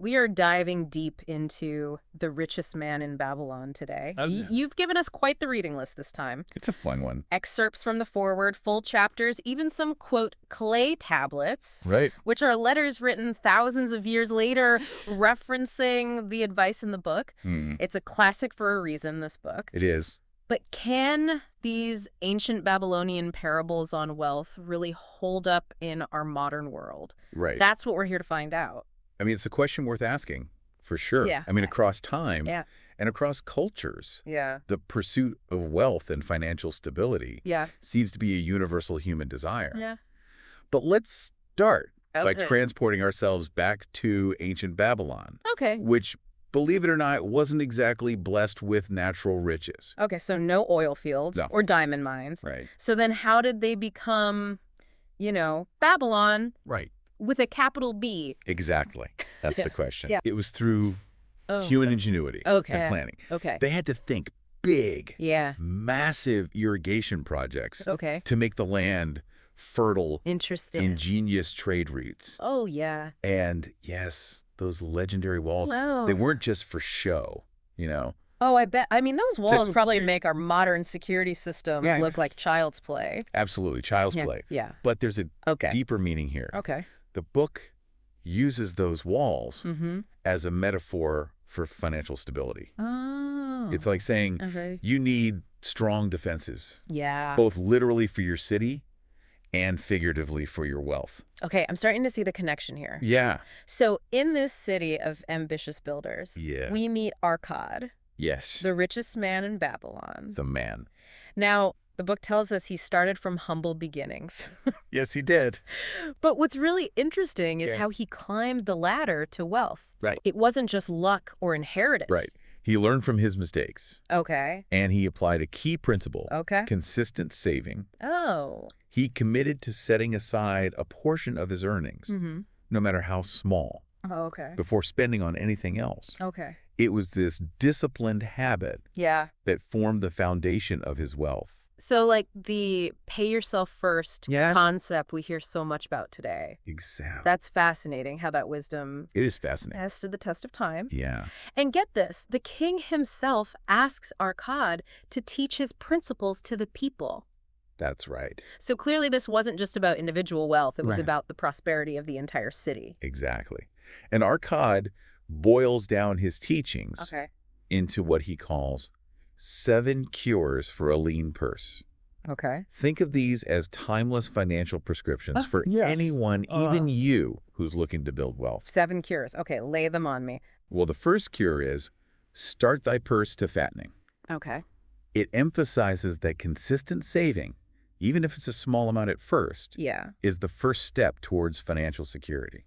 We are diving deep into The Richest Man in Babylon today. You've given us quite the reading list this time. It's a fun one. Excerpts from the foreword, full chapters, even some, quote, clay tablets, Right. which are letters written thousands of years later referencing the advice in the book. It's a classic for a reason, this book. It is. But can these ancient Babylonian parables on wealth really hold up in our modern world? Right. That's what we're here to find out. I mean, it's a question worth asking, for sure. Yeah. I mean, across time Yeah. and across cultures, Yeah. the pursuit of wealth and financial stability Yeah. seems to be a universal human desire. Yeah. But let's start by Okay. transporting ourselves back to ancient Babylon, Okay. which, believe it or not, wasn't exactly blessed with natural riches. Okay, so no oil fields No. or diamond mines. Right. So then how did they become, Babylon Right. with a capital B? Exactly. That's Yeah. the question. Yeah. It was through Oh. human ingenuity Okay. and planning. Okay. They had to think big, Yeah. massive irrigation projects Okay. to make the land fertile, Interesting. ingenious trade routes. Oh, yeah. And yes, those legendary walls, Wow. they weren't just for show, Oh, I bet. I mean, those walls So- probably make our modern security systems Yeah. look like child's play. Absolutely, child's Yeah. play. Yeah. But there's a Okay. deeper meaning here. Okay. The book uses those walls Mm-hmm. as a metaphor for financial stability. Oh. It's like saying Okay. you need strong defenses, Yeah. both literally for your city and figuratively for your wealth. Okay, I'm starting to see the connection here. Yeah. So in this city of ambitious builders, Yeah. we meet Arkad, Yes. the richest man in Babylon. The man. Now, the book tells us he started from humble beginnings. Yes, he did. But what's really interesting is Okay. how he climbed the ladder to wealth. Right. It wasn't just luck or inheritance. Right. He learned from his mistakes, Okay. and he applied a key principle, Okay. consistent saving. Oh. He committed to setting aside a portion of his earnings, Mm-hmm. no matter how small, Oh, okay. before spending on anything else. Okay. It was this disciplined habit Yeah. that formed the foundation of his wealth. So, like, the pay yourself first Yes. concept we hear so much about today. Exactly. That's fascinating how that wisdom It is fascinating. has stood the test of time. Yeah. And get this, the king himself asks Arkad to teach his principles to the people. That's right. So clearly this wasn't just about individual wealth, it was Right. about the prosperity of the entire city. Exactly. And Arkad boils down his teachings Okay. into what he calls 7 cures for a lean purse. Okay. Think of these as timeless financial prescriptions for yes. anyone, even you, who's looking to build wealth. 7 cures. Okay, lay them on me. Well, the first cure is start thy purse to fattening. Okay. It emphasizes that consistent saving, even if it's a small amount at first, Yeah. is the first step towards financial security.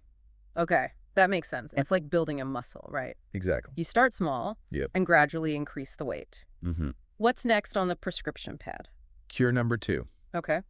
Okay. That makes sense. It's like building a muscle, right? Exactly. You start small Yep. and gradually increase the weight. Mm-hmm. What's next on the prescription pad? Cure number 2, Okay.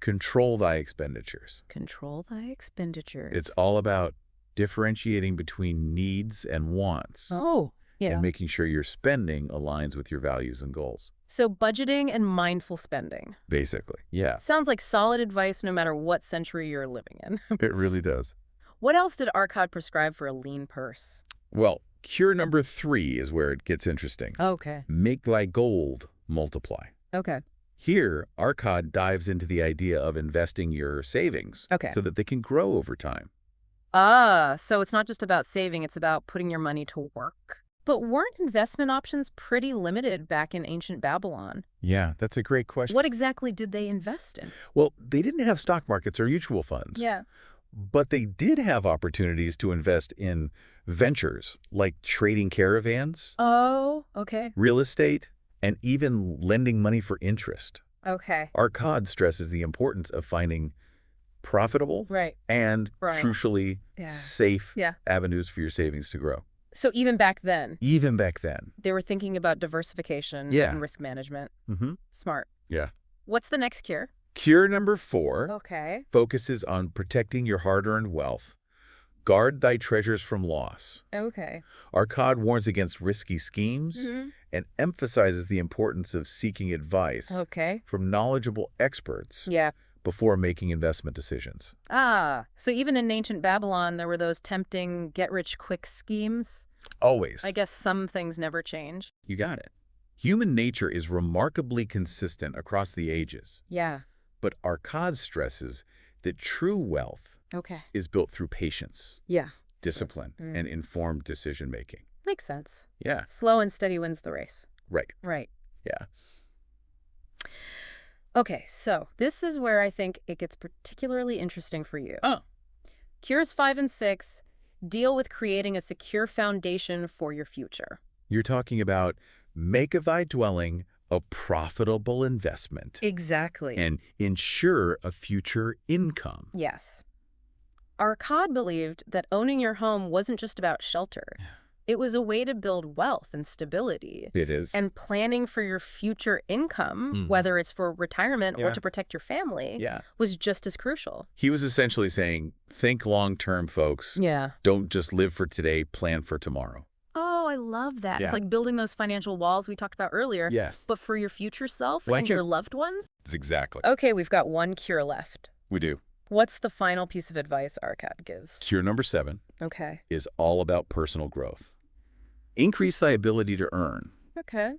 control thy expenditures. Control thy expenditures. It's all about differentiating between needs and wants Oh, yeah. and making sure your spending aligns with your values and goals. So budgeting and mindful spending. Basically. Yeah, Sounds like solid advice no matter what century you're living in. it really does. What else did Arkad prescribe for a lean purse? Well, cure number 3 is where it gets interesting. Okay. Make thy gold multiply. Okay. Here, Arkad dives into the idea of investing your savings Okay. so that they can grow over time. So it's not just about saving, it's about putting your money to work. But weren't investment options pretty limited back in ancient Babylon? Yeah, that's a great question. What exactly did they invest in? Well, they didn't have stock markets or mutual funds. Yeah. But they did have opportunities to invest in ventures like trading caravans, Oh, okay. real estate, and even lending money for interest. Okay. Arkad stresses the importance of finding profitable Right. and, Right. crucially, Yeah. safe Yeah. avenues for your savings to grow. So even back then, Even back then. they were thinking about diversification Yeah. and risk management. Mm-hmm. Smart. Yeah. What's the next cure? Cure number 4 Okay. focuses on protecting your hard-earned wealth. Guard thy treasures from loss. Okay. Arkad warns against risky schemes Mm-hmm. and emphasizes the importance of seeking advice Okay. from knowledgeable experts Yeah. before making investment decisions. Ah, so even in ancient Babylon, there were those tempting get-rich-quick schemes. Always. I guess some things never change. You got it. Human nature is remarkably consistent across the ages, Yeah. but Arcade stresses that true wealth Okay. is built through patience, Yeah. discipline, and informed decision-making. Makes sense. Yeah, Slow and steady wins the race. right. Right. Yeah. Okay, so this is where I think it gets particularly interesting for you. Oh, Cures 5 and 6 deal with creating a secure foundation for your future. you're talking about make of thy dwelling a profitable investment Exactly. and ensure a future income. Yes. Arcade believed that owning your home wasn't just about shelter. It was a way to build wealth and stability. It is. And planning for your future income, Mhm. whether it's for retirement or Yeah. to protect your family, Yeah. was just as crucial. He was essentially saying, think long-term, folks. Yeah. Don't just live for today, plan for tomorrow. Oh, I love that. Yeah. It's like building those financial walls we talked about earlier, Yes. but for your future self Why and don't you- your loved ones. Exactly. Okay, we've got one cure left. We do. What's the final piece of advice Arcade gives? Cure number 7 Okay. is all about personal growth. Increase thy ability to earn. Okay.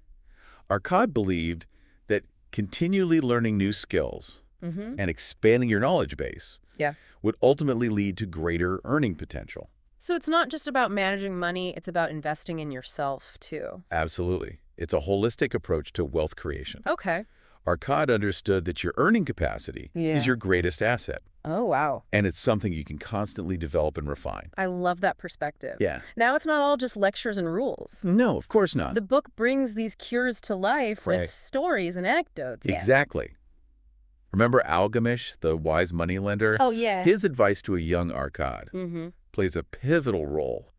Arcade believed that continually learning new skills Mm-hmm. and expanding your knowledge base Yeah. would ultimately lead to greater earning potential. So it's not just about managing money, it's about investing in yourself, too. Absolutely. It's a holistic approach to wealth creation. Okay. Arcade understood that your earning capacity Yeah. is your greatest asset, Oh, wow. and it's something you can constantly develop and refine. I love that perspective. Yeah. Now it's not all just lectures and rules. No, of course not. The book brings these cures to life Right. with stories and anecdotes. Exactly. Remember Algamish, the wise moneylender? Oh, yeah. His advice to a young Arcade Mm-hmm. plays a pivotal role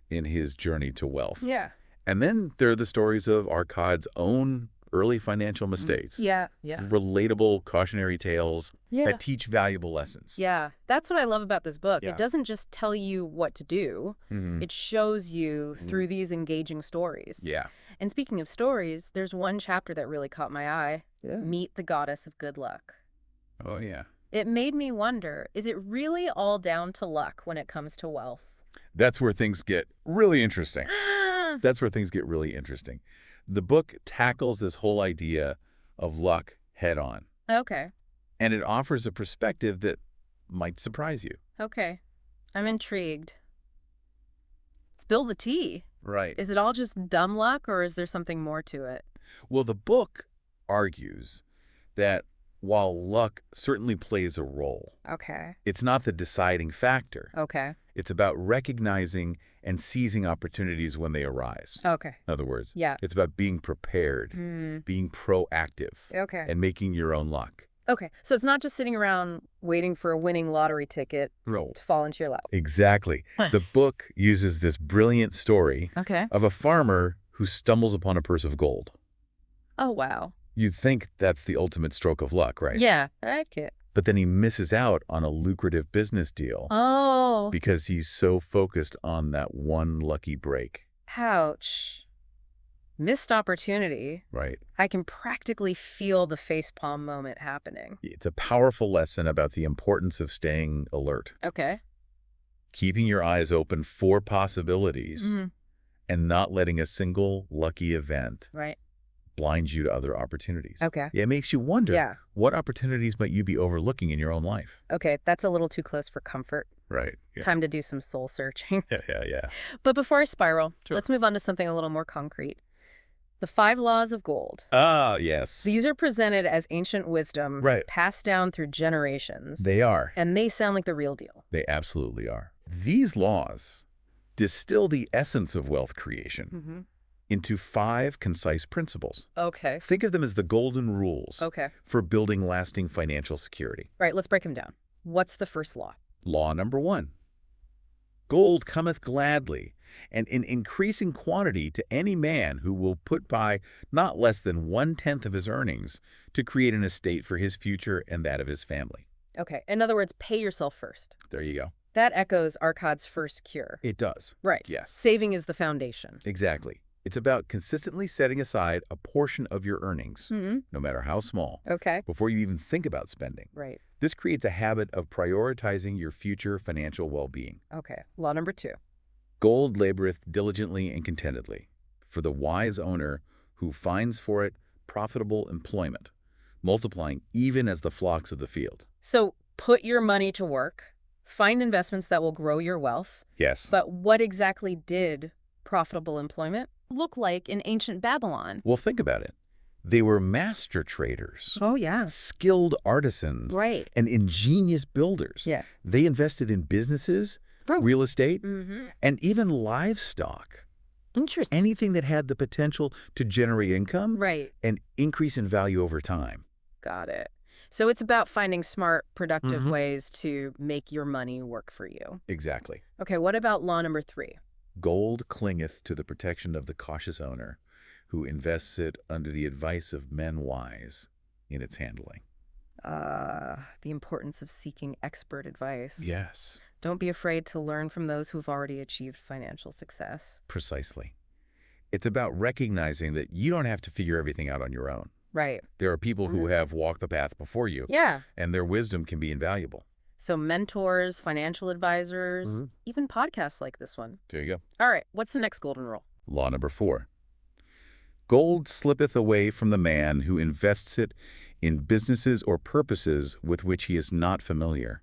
in his journey to wealth. Yeah. And then there are the stories of Arcade's own early financial mistakes. Yeah. Yeah. Relatable cautionary tales Yeah. that teach valuable lessons. Yeah. That's what I love about this book. Yeah. It doesn't just tell you what to do. Mhm. It shows you through these engaging stories. Yeah. And speaking of stories, there's one chapter that really caught my eye. Yeah. Meet the Goddess of Good Luck. Oh, yeah. It made me wonder, is it really all down to luck when it comes to wealth? That's where things get really interesting. That's where things get really interesting. The book tackles this whole idea of luck head on, Okay. and it offers a perspective that might surprise you. Okay. I'm intrigued. Spill the tea. Right. Is it all just dumb luck or is there something more to it? Well, the book argues that while luck certainly plays a role, Okay. it's not the deciding factor. Okay. It's about recognizing and seizing opportunities when they arise. Okay. In other words, Yeah. it's about being prepared, being proactive, Okay. and making your own luck. Okay. So it's not just sitting around waiting for a winning lottery ticket to fall into your lap. Exactly. The book uses this brilliant story Okay. of a farmer who stumbles upon a purse of gold. Oh, wow. You'd think that's the ultimate stroke of luck, right? Yeah. I like it. But then he misses out on a lucrative business deal Oh. because he's so focused on that one lucky break. Ouch. Missed opportunity. Right. I can practically feel the facepalm moment happening. It's a powerful lesson about the importance of staying alert, Okay. keeping your eyes open for possibilities, Mhm. and not letting a single lucky event Right. blind you to other opportunities. Okay. It makes you wonder, Yeah. what opportunities might you be overlooking in your own life? Okay. That's a little too close for comfort. Right. Yeah. Time to do some soul searching. Yeah. But before I spiral, Sure. let's move on to something a little more concrete. The 5 laws of gold. Ah, yes. These are presented as ancient wisdom, Right. passed down through generations, They are. and they sound like the real deal. They absolutely are. These laws distill the essence of wealth creation into 5 concise principles. Okay. Think of them as the golden rules Okay. for building lasting financial security. Right, let's break them down. What's the first law? Law number 1. Gold cometh gladly, and in increasing quantity to any man who will put by not less than 1/10 of his earnings to create an estate for his future and that of his family. Okay. In other words, pay yourself first. There you go. That echoes Arcade's first cure. It does. Right. Yes. Saving is the foundation. Exactly. It's about consistently setting aside a portion of your earnings, no matter how small, Okay. before you even think about spending. Right. This creates a habit of prioritizing your future financial well-being. Okay, law number 2. Gold laboreth diligently and contentedly for the wise owner who finds for it profitable employment, multiplying even as the flocks of the field. So put your money to work, find investments that will grow your wealth. Yes. But what exactly did profitable employment look like in ancient Babylon? Well, think about it. They were master traders, Oh, yeah. skilled artisans, Right. and ingenious builders. Yeah. They invested in businesses, real estate, and even livestock. Interesting. Anything that had the potential to generate income Right. and increase in value over time. Got it. So it's about finding smart, productive ways to make your money work for you. Exactly. Okay, what about law number 3? Gold clingeth to the protection of the cautious owner, who invests it under the advice of men wise in its handling. The importance of seeking expert advice. Yes, Don't be afraid to learn from those who've already achieved financial success. precisely. It's about recognizing that you don't have to figure everything out on your own. Right. There are people who have walked the path before you, Yeah. and their wisdom can be invaluable. So mentors, financial advisors, even podcasts like this one. There you go. All right, what's the next golden rule? Law number 4. Gold slippeth away from the man who invests it in businesses or purposes with which he is not familiar,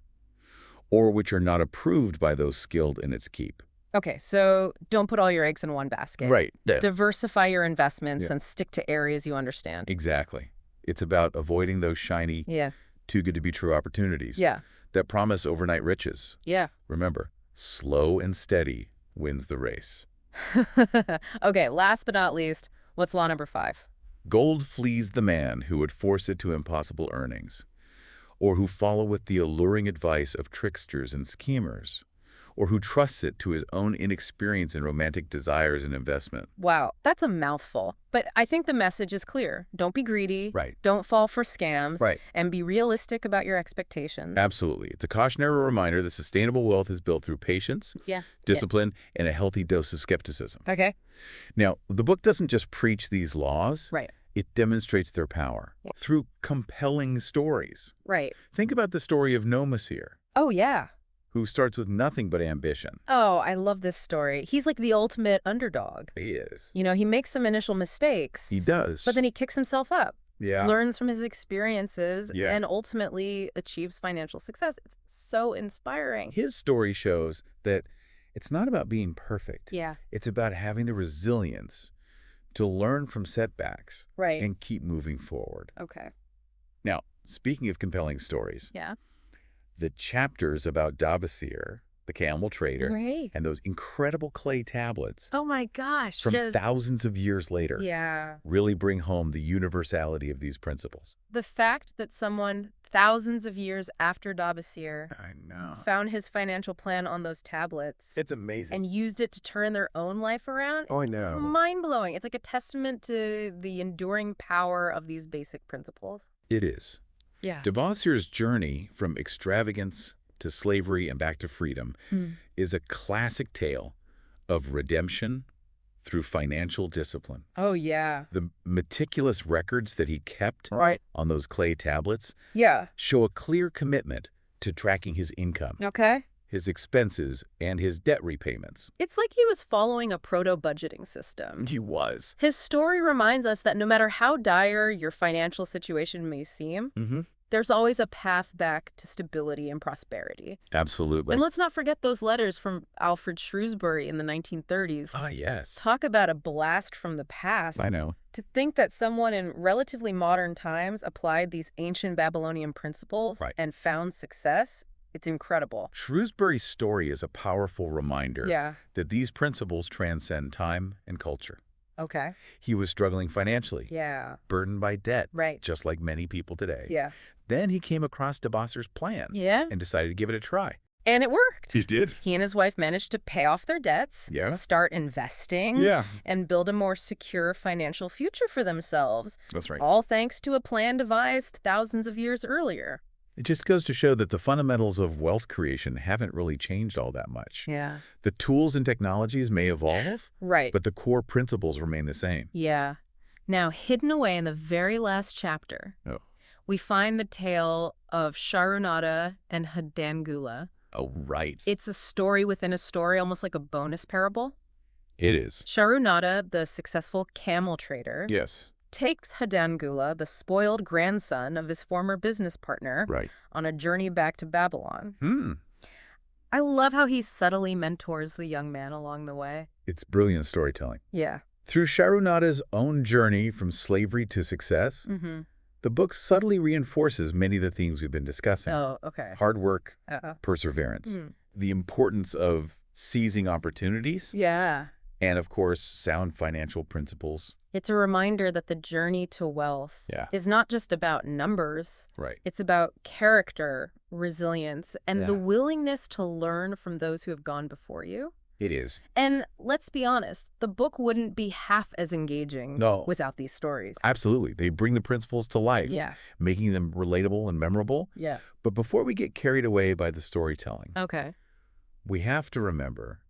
or which are not approved by those skilled in its keep. Okay, so don't put all your eggs in one basket. Right. Diversify your investments Yeah. and stick to areas you understand. Exactly. It's about avoiding those shiny, Yeah. too good to be true opportunities Yeah. that promise overnight riches. Yeah. Remember, slow and steady wins the race. Okay, last but not least, what's law number 5? Gold flees the man who would force it to impossible earnings, or who followeth the alluring advice of tricksters and schemers, or who trusts it to his own inexperience in romantic desires and investment. Wow, that's a mouthful. But I think the message is clear. Don't be greedy. Right. Don't fall for scams. Right. And be realistic about your expectations. Absolutely. It's a cautionary reminder that sustainable wealth is built through patience, Yeah. discipline, and a healthy dose of skepticism. Okay. Now, the book doesn't just preach these laws. Right. It demonstrates their power through compelling stories. Right. Think about the story of Nomasir, Oh, yeah. who starts with nothing but ambition. Oh, I love this story. He's like the ultimate underdog. He is. You know, he makes some initial mistakes, He does. but then he kicks himself up, yeah. learns from his experiences, Yeah. and ultimately achieves financial success. It's so inspiring. His story shows that it's not about being perfect. Yeah. It's about having the resilience to learn from setbacks Right. and keep moving forward. Okay. Now, speaking of compelling stories, Yeah. the chapters about Dabasir, the camel trader, Right. and those incredible clay tablets Oh my gosh. from thousands of years later Yeah. really bring home the universality of these principles. The fact that someone thousands of years after Dabasir I know. found his financial plan on those tablets It's amazing. and used it to turn their own life around, Oh, I it's know. mind-blowing. It's like a testament to the enduring power of these basic principles. It is. Yeah. Dabasir's journey from extravagance to slavery and back to freedom is a classic tale of redemption through financial discipline. Oh, yeah. The meticulous records that he kept Right. on those clay tablets Yeah. show a clear commitment to tracking his income, Okay. his expenses, and his debt repayments. It's like he was following a proto-budgeting system. He was. His story reminds us that no matter how dire your financial situation may seem, there's always a path back to stability and prosperity. Absolutely. And let's not forget those letters from Alfred Shrewsbury in the 1930s. Ah, yes. Talk about a blast from the past. I know. To think that someone in relatively modern times applied these ancient Babylonian principles and found success, it's incredible. Shrewsbury's story is a powerful reminder Yeah. that these principles transcend time and culture. Okay. He was struggling financially, Yeah. burdened by debt, Right. just like many people today. Yeah. Then he came across Dabasir's plan Yeah. and decided to give it a try. And it worked. He did. He and his wife managed to pay off their debts, Yeah. start investing, and build a more secure financial future for themselves, That's right. all thanks to a plan devised thousands of years earlier. It just goes to show that the fundamentals of wealth creation haven't really changed all that much. Yeah. The tools and technologies may evolve, Right. but the core principles remain the same. Yeah. Now, hidden away in the very last chapter, Oh. we find the tale of Sharunada and Hadangula. Oh, right. It's a story within a story, almost like a bonus parable. It is. Sharunada, the successful camel trader, Yes. takes Hadangula, the spoiled grandson of his former business partner, Right. on a journey back to Babylon. Hmm. I love how he subtly mentors the young man along the way. It's brilliant storytelling. Yeah. Through Sharunada's own journey from slavery to success, Mm-hmm. the book subtly reinforces many of the themes we've been discussing. Oh, okay. Hard work, Uh-oh. perseverance, Mm. the importance of seizing opportunities, Yeah. and of course, sound financial principles. It's a reminder that the journey to wealth Yeah. is not just about numbers. Right. It's about character, resilience, and the Yeah. willingness to learn from those who have gone before you. It is. And let's be honest, the book wouldn't be half as engaging No. without these stories. Absolutely. They bring the principles to life, Yes. making them relatable and memorable. Yeah. But before we get carried away by the storytelling, Okay. we have to remember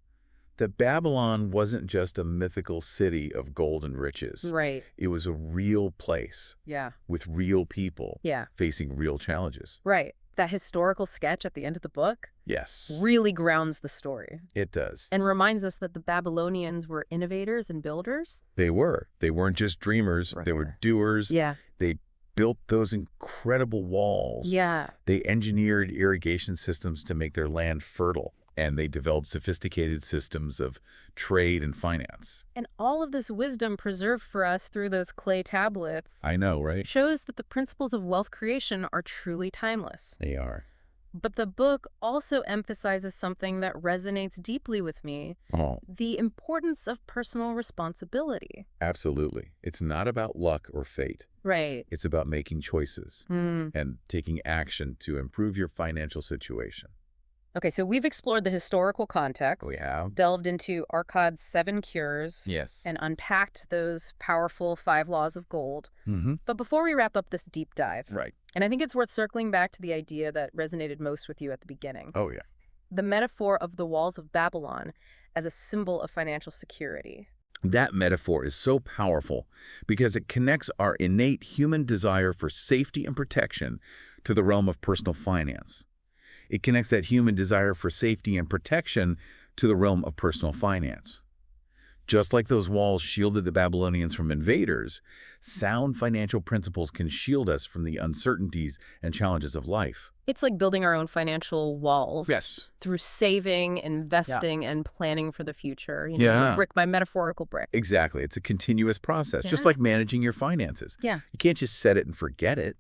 that Babylon wasn't just a mythical city of gold and riches. Right. It was a real place Yeah. with real people Yeah. facing real challenges. Right. That historical sketch at the end of the book Yes, really grounds the story it does. and reminds us that the Babylonians were innovators and builders. They were. They weren't just dreamers. They were doers. Yeah. They built those incredible walls. Yeah. They engineered irrigation systems to make their land fertile. And they developed sophisticated systems of trade and finance. And all of this wisdom preserved for us through those clay tablets I know, right? shows that the principles of wealth creation are truly timeless. They are. But the book also emphasizes something that resonates deeply with me, Oh, the importance of personal responsibility. absolutely. It's not about luck or fate. Right. It's about making choices and taking action to improve your financial situation. Okay, so we've explored the historical context, We have? delved into Arcad's 7 cures, Yes. and unpacked those powerful 5 laws of gold. But before we wrap up this deep dive, Right. and I think it's worth circling back to the idea that resonated most with you at the beginning, Oh, yeah. the metaphor of the walls of Babylon as a symbol of financial security. That metaphor is so powerful because it connects our innate human desire for safety and protection to the realm of personal finance. It connects that human desire for safety and protection to the realm of personal finance. Just like those walls shielded the Babylonians from invaders, sound financial principles can shield us from the uncertainties and challenges of life. It's like building our own financial walls Yes. through saving, investing, and planning for the future. Yeah. Brick by metaphorical brick. Exactly. It's a continuous process, just Yeah. like managing your finances. Yeah. You can't just set it and forget it.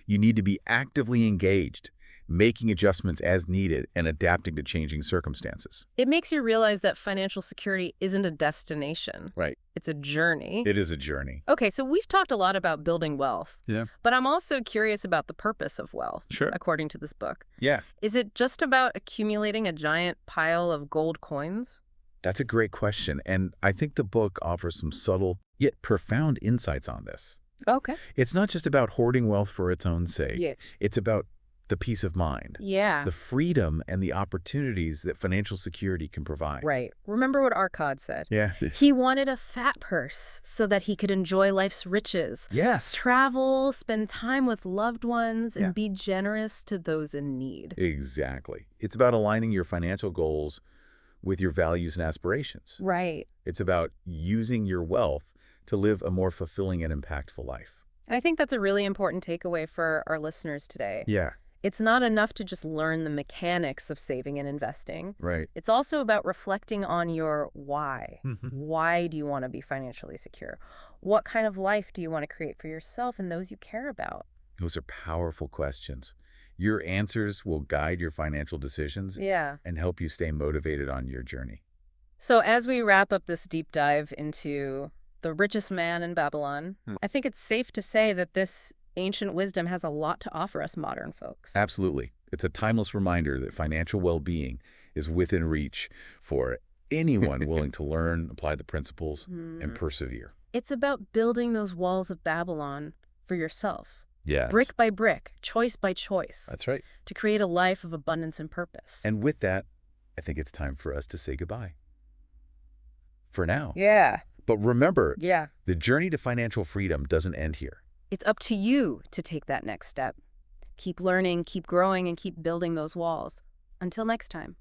You need to be actively engaged, making adjustments as needed and adapting to changing circumstances. It makes you realize that financial security isn't a destination. Right. It's a journey. It is a journey. Okay, so we've talked a lot about building wealth. Yeah. But I'm also curious about the purpose of wealth, Sure. according to this book. Yeah. Is it just about accumulating a giant pile of gold coins? That's a great question. And I think the book offers some subtle yet profound insights on this. Okay. It's not just about hoarding wealth for its own sake. Yeah. It's about the peace of mind, Yeah. the freedom and the opportunities that financial security can provide. Right. Remember what Arcad said. Yeah. He wanted a fat purse so that he could enjoy life's riches, Yes. travel, spend time with loved ones, Yeah. and be generous to those in need. Exactly. It's about aligning your financial goals with your values and aspirations. Right. It's about using your wealth to live a more fulfilling and impactful life. And I think that's a really important takeaway for our listeners today. Yeah. It's not enough to just learn the mechanics of saving and investing. Right. It's also about reflecting on your why. Mhm. Why do you want to be financially secure? What kind of life do you want to create for yourself and those you care about? Those are powerful questions. Your answers will guide your financial decisions Yeah. and help you stay motivated on your journey. So as we wrap up this deep dive into the richest man in Babylon, I think it's safe to say that this ancient wisdom has a lot to offer us modern folks. Absolutely. It's a timeless reminder that financial well-being is within reach for anyone willing to learn, apply the principles, and persevere. It's about building those walls of Babylon for yourself. Yes. Brick by brick, choice by choice. That's right. To create a life of abundance and purpose. And with that, I think it's time for us to say goodbye. For now. Yeah. But remember, Yeah. the journey to financial freedom doesn't end here. It's up to you to take that next step. Keep learning, keep growing, and keep building those walls. Until next time.